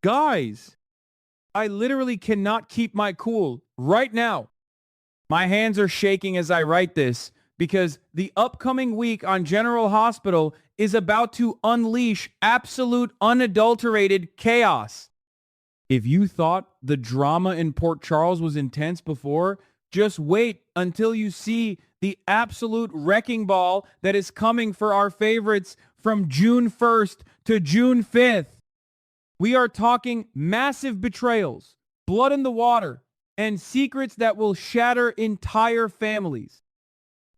Guys, I literally cannot keep my cool right now. My hands are shaking as I write this because the upcoming week on General Hospital is about to unleash absolute unadulterated chaos. If you thought the drama in Port Charles was intense before, just wait until you see the absolute wrecking ball that is coming for our favorites from June 1st to June 5th. We are talking massive betrayals, blood in the water, and secrets that will shatter entire families.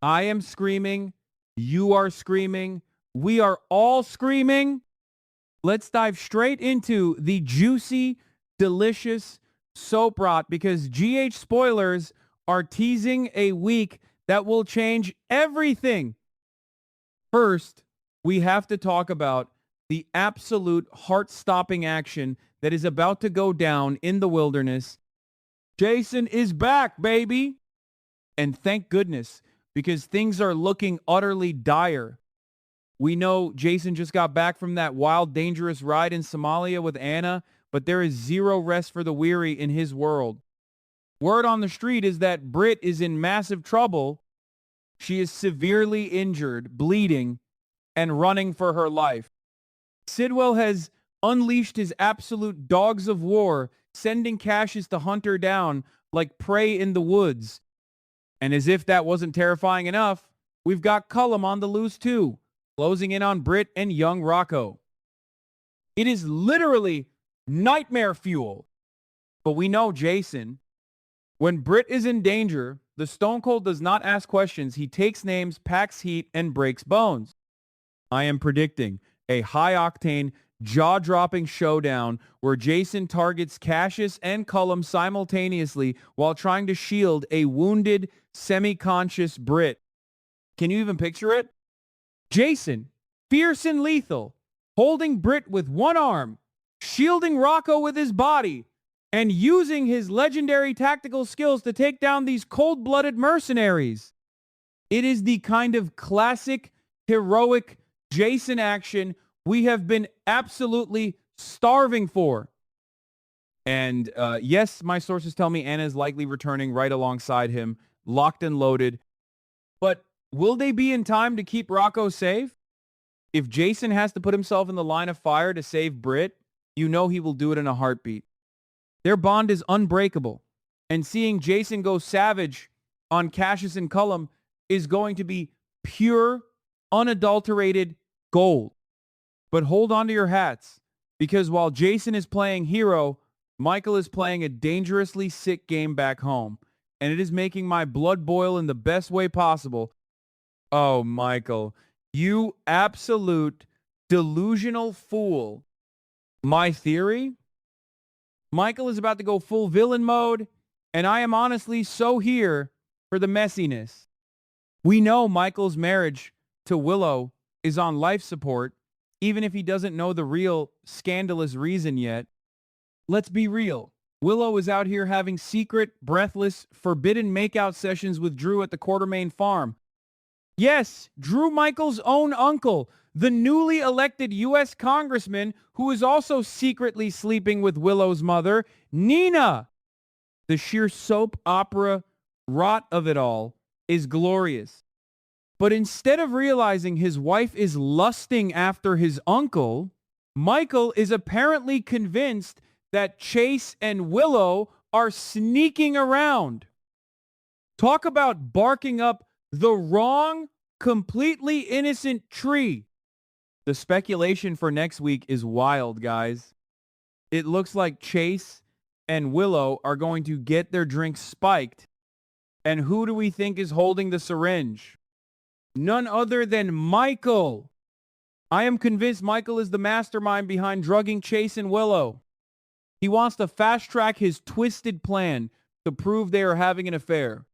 I am screaming. You are screaming. We are all screaming. Let's dive straight into the juicy, delicious soap rot because GH spoilers are teasing a week that will change everything. First, we have to talk about the absolute heart-stopping action that is about to go down in the wilderness. Jason is back, baby. And thank goodness, because things are looking utterly dire. We know Jason just got back from that wild, dangerous ride in Somalia with Anna, but there is zero rest for the weary in his world. Word on the street is that Britt is in massive trouble. She is severely injured, bleeding, and running for her life. Sidwell has unleashed his absolute dogs of war, sending Cassius to hunt her down like prey in the woods. And as if that wasn't terrifying enough, we've got Cullum on the loose too, closing in on Britt and young Rocco. It is literally nightmare fuel. But we know Jason. When Britt is in danger, the Stone Cold does not ask questions. He takes names, packs heat, and breaks bones. I am predicting a high-octane, jaw-dropping showdown where Jason targets Cassius and Cullum simultaneously while trying to shield a wounded, semi-conscious Britt. Can you even picture it? Jason, fierce and lethal, holding Britt with one arm, shielding Rocco with his body, and using his legendary tactical skills to take down these cold-blooded mercenaries. It is the kind of classic, heroic Jason action we have been absolutely starving for. And yes, my sources tell me Anna is likely returning right alongside him, locked and loaded. But will they be in time to keep Rocco safe? If Jason has to put himself in the line of fire to save Britt, you know he will do it in a heartbeat. Their bond is unbreakable. And seeing Jason go savage on Cassius and Cullum is going to be pure, unadulterated gold. But hold on to your hats, because while Jason is playing hero, Michael is playing a dangerously sick game back home, and it is making my blood boil in the best way possible. Oh, Michael, you absolute delusional fool. My theory? Michael is about to go full villain mode, and I am honestly so here for the messiness. We know Michael's marriage to Willow is on life support, even if he doesn't know the real scandalous reason yet. Let's be real. Willow is out here having secret, breathless, forbidden makeout sessions with Drew at the Quartermain farm. Yes, Drew Michael's own uncle, the newly elected U.S. congressman who is also secretly sleeping with Willow's mother, Nina. The sheer soap opera rot of it all is glorious. But instead of realizing his wife is lusting after his uncle, Michael is apparently convinced that Chase and Willow are sneaking around. Talk about barking up the wrong, completely innocent tree. The speculation for next week is wild, guys. It looks like Chase and Willow are going to get their drinks spiked. And who do we think is holding the syringe? None other than Michael. I am convinced Michael is the mastermind behind drugging Chase and Willow. He wants to fast-track his twisted plan to prove they are having an affair.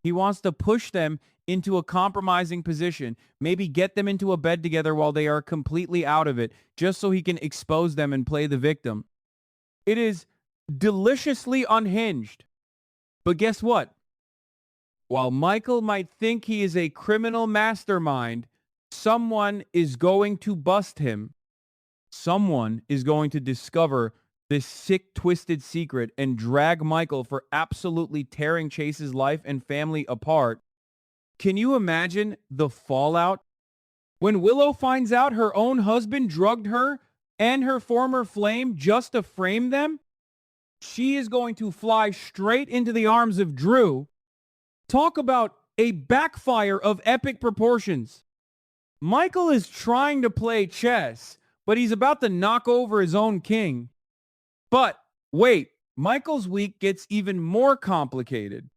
He wants to push them into a compromising position, maybe get them into a bed together while they are completely out of it, just so he can expose them and play the victim. It is deliciously unhinged. But guess what? While Michael might think he is a criminal mastermind, someone is going to bust him. Someone is going to discover this sick, twisted secret and drag Michael for absolutely tearing Chase's life and family apart. Can you imagine the fallout? When Willow finds out her own husband drugged her and her former flame just to frame them, she is going to fly straight into the arms of Drew. Talk about a backfire of epic proportions. Michael is trying to play chess, but he's about to knock over his own king. But wait, Michael's week gets even more complicated.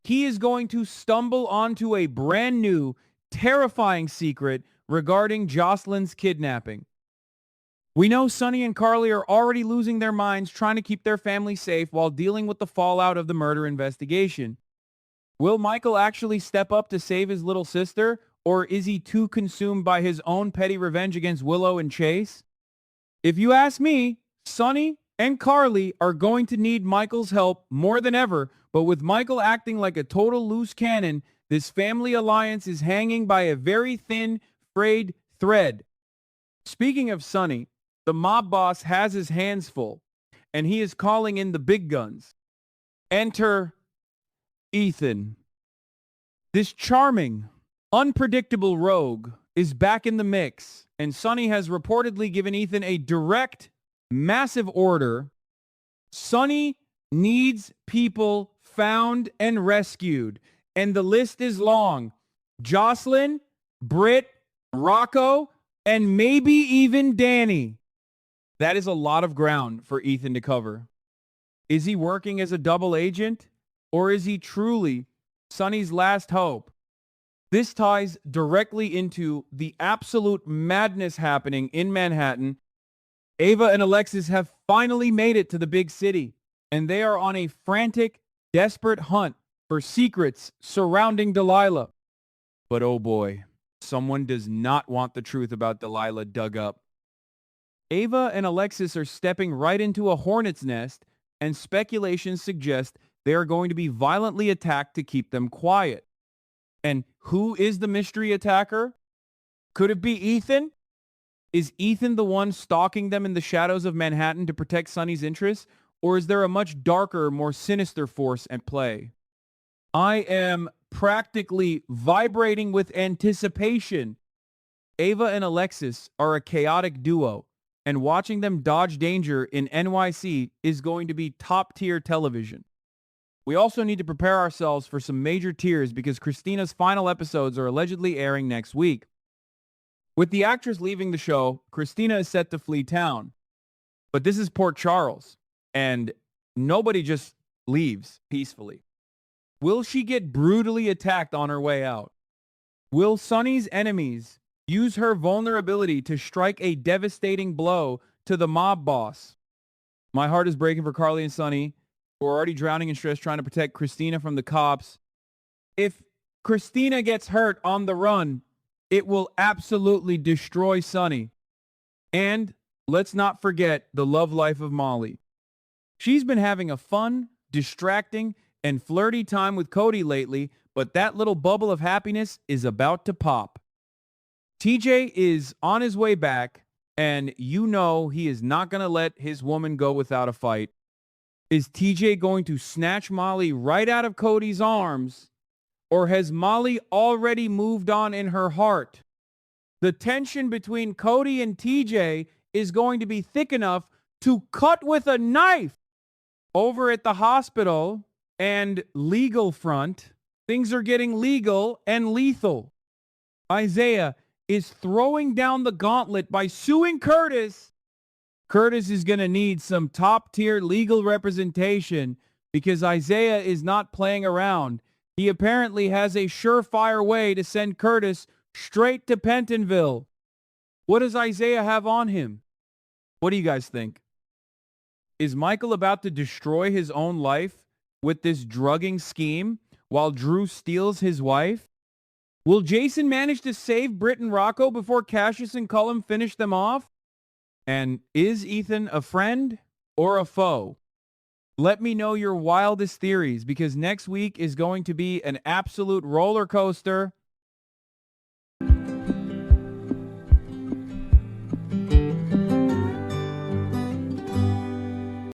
He is going to stumble onto a brand new, terrifying secret regarding Jocelyn's kidnapping. We know Sonny and Carly are already losing their minds trying to keep their family safe while dealing with the fallout of the murder investigation. Will Michael actually step up to save his little sister, or is he too consumed by his own petty revenge against Willow and Chase? If you ask me, Sonny and Carly are going to need Michael's help more than ever, but with Michael acting like a total loose cannon, this family alliance is hanging by a very thin, frayed thread. Speaking of Sonny, the mob boss has his hands full, and he is calling in the big guns. Enter Ethan. This charming, unpredictable rogue is back in the mix, and Sonny has reportedly given Ethan a direct, massive order. Sonny needs people found and rescued, and the list is long. Jocelyn, Britt, Rocco, and maybe even Danny. That is a lot of ground for Ethan to cover. Is he working as a double agent, or is he truly Sonny's last hope? This ties directly into the absolute madness happening in Manhattan. Ava and Alexis have finally made it to the big city, and they are on a frantic, desperate hunt for secrets surrounding Delilah. But oh boy, someone does not want the truth about Delilah dug up. Ava and Alexis are stepping right into a hornet's nest, and speculation suggests they are going to be violently attacked to keep them quiet. And who is the mystery attacker? Could it be Ethan? Is Ethan the one stalking them in the shadows of Manhattan to protect Sonny's interests? Or is there a much darker, more sinister force at play? I am practically vibrating with anticipation. Ava and Alexis are a chaotic duo, and watching them dodge danger in NYC is going to be top-tier television. We also need to prepare ourselves for some major tears because Christina's final episodes are allegedly airing next week. With the actress leaving the show, Christina is set to flee town. But this is Port Charles, and nobody just leaves peacefully. Will she get brutally attacked on her way out? Will Sonny's enemies use her vulnerability to strike a devastating blow to the mob boss? My heart is breaking for Carly and Sonny, who are already drowning in stress trying to protect Christina from the cops. If Christina gets hurt on the run, it will absolutely destroy Sonny. And let's not forget the love life of Molly. She's been having a fun, distracting, and flirty time with Cody lately, but that little bubble of happiness is about to pop. TJ is on his way back, and you know he is not going to let his woman go without a fight. Is TJ going to snatch Molly right out of Cody's arms, or has Molly already moved on in her heart? The tension between Cody and TJ is going to be thick enough to cut with a knife. Over at the hospital and legal front, things are getting legal and lethal. Isaiah is throwing down the gauntlet by suing Curtis. Curtis is going to need some top-tier legal representation because Isaiah is not playing around. He apparently has a surefire way to send Curtis straight to Pentonville. What does Isaiah have on him? What do you guys think? Is Michael about to destroy his own life with this drugging scheme while Drew steals his wife? Will Jason manage to save Britt and Rocco before Cassius and Cullum finish them off? And is Ethan a friend or a foe? Let me know your wildest theories because next week is going to be an absolute roller coaster.